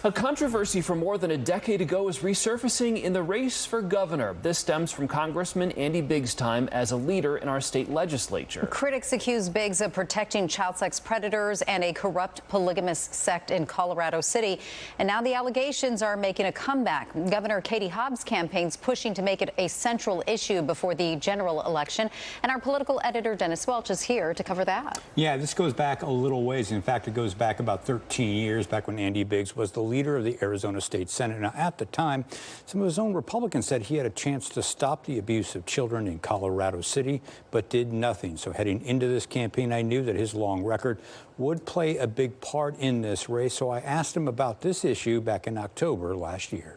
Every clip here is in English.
A controversy from more than a decade ago is resurfacing in the race for governor. This stems from Congressman Andy Biggs' time as a leader in our state legislature. Critics accuse Biggs of protecting child sex predators and a corrupt polygamous sect in Colorado City. And now the allegations are making a comeback. Governor Katie Hobbs' campaign's pushing to make it a central issue before the general election. And our political editor, Dennis Welch, is here to cover that. Yeah, this goes back a little ways. In fact, it goes back about 13 years, back when Andy Biggs was the leader of the Arizona State Senate. Now, at the time, some of his own Republicans said he had a chance to stop the abuse of children in Colorado City, but did nothing. So heading into this campaign, I knew that his long record would play a big part in this race. So I asked him about this issue back in October last year.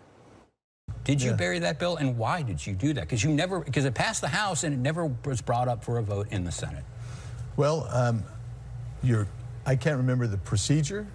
Did you bury that bill, and why did you do that? Because it passed the House and it never was brought up for a vote in the Senate. Well, I can't remember the procedure.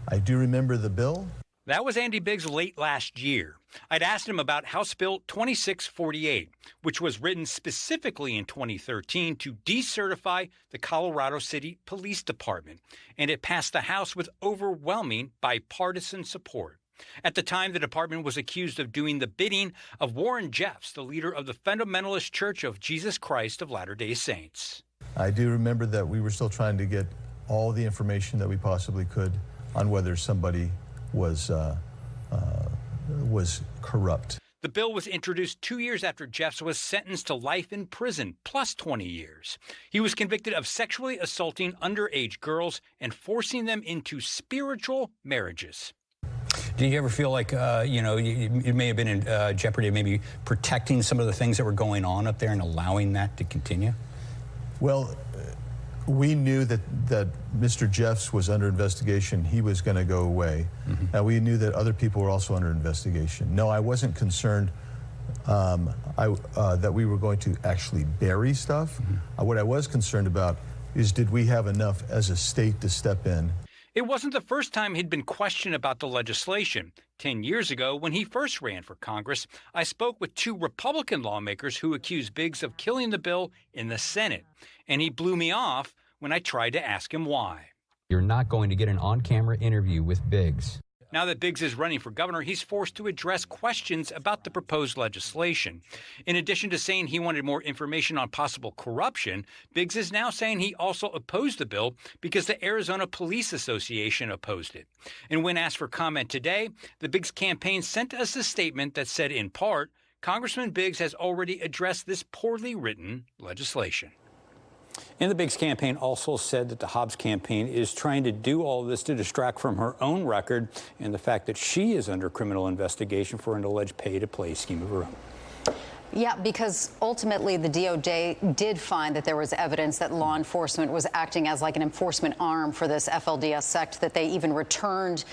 I do remember the bill. That was Andy Biggs late last year. I'd asked him about House Bill 2648, which was written specifically in 2013 to decertify the Colorado City Police Department, and it passed the House with overwhelming bipartisan support. At the time, the department was accused of doing the bidding of Warren Jeffs, the leader of the Fundamentalist Church of Jesus Christ of Latter-day Saints. I do remember that we were still trying to get all the information that we possibly could on whether somebody was corrupt. The bill was introduced 2 years after Jeffs was sentenced to life in prison, plus 20 years. He was convicted of sexually assaulting underage girls and forcing them into spiritual marriages. Did you ever feel like, you may have been in jeopardy of maybe protecting some of the things that were going on up there and allowing that to continue? Well, we knew that Mr. Jeffs was under investigation. He was going to go away. And we knew that other people were also under investigation. No, I wasn't concerned that we were going to actually bury stuff. What I was concerned about is, did we have enough as a state to step in? It wasn't the first time he'd been questioned about the legislation. 10 years ago, when he first ran for Congress, I spoke with two Republican lawmakers who accused Biggs of killing the bill in the Senate. And he blew me off when I tried to ask him why. You're not going to get an on-camera interview with Biggs. Now that Biggs is running for governor, he's forced to address questions about the proposed legislation. In addition to saying he wanted more information on possible corruption, Biggs is now saying he also opposed the bill because the Arizona Police Association opposed it. And when asked for comment today, the Biggs campaign sent us a statement that said, in part, Congressman Biggs has already addressed this poorly written legislation. And the Biggs campaign also said that the Hobbs campaign is trying to do all of this to distract from her own record and the fact that she is under criminal investigation for an alleged pay-to-play scheme of her own. Yeah, because ultimately the DOJ did find that there was evidence that law enforcement was acting as like an enforcement arm for this FLDS sect, that they even returned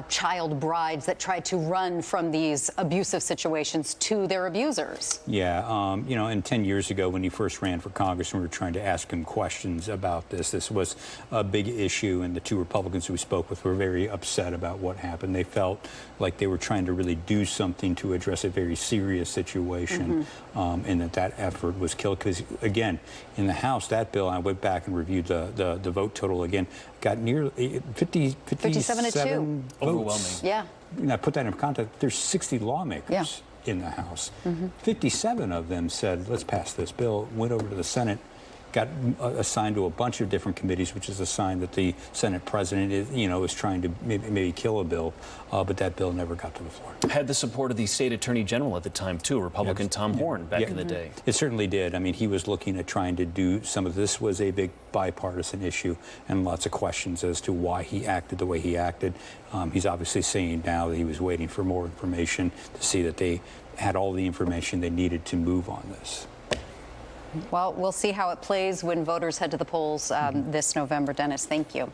child brides that tried to run from these abusive situations to their abusers. Yeah, and 10 years ago when he first ran for Congress, we were trying to ask him questions about this. This was a big issue, and the two Republicans we spoke with were very upset about what happened. They felt like they were trying to really do something to address a very serious situation. And that effort was killed because, again, in the House, that bill, I went back and reviewed the vote total again, got nearly 57 to 2. votes. Overwhelming. Yeah. And I put that in context. There's 60 lawmakers in the House. 57 of them said, let's pass this bill, went over to the Senate, got assigned to a bunch of different committees, which is a sign that the Senate president is trying to maybe kill a bill, but that bill never got to the floor. Had the support of the state attorney general at the time, too, Republican Tom Horne, back in the day. It certainly did. I mean, he was looking at trying to do some of this. Was a big bipartisan issue and lots of questions as to why he acted the way he acted. He's obviously saying now that he was waiting for more information to see that they had all the information they needed to move on this. Well, we'll see how it plays when voters head to the polls this November. Dennis, thank you.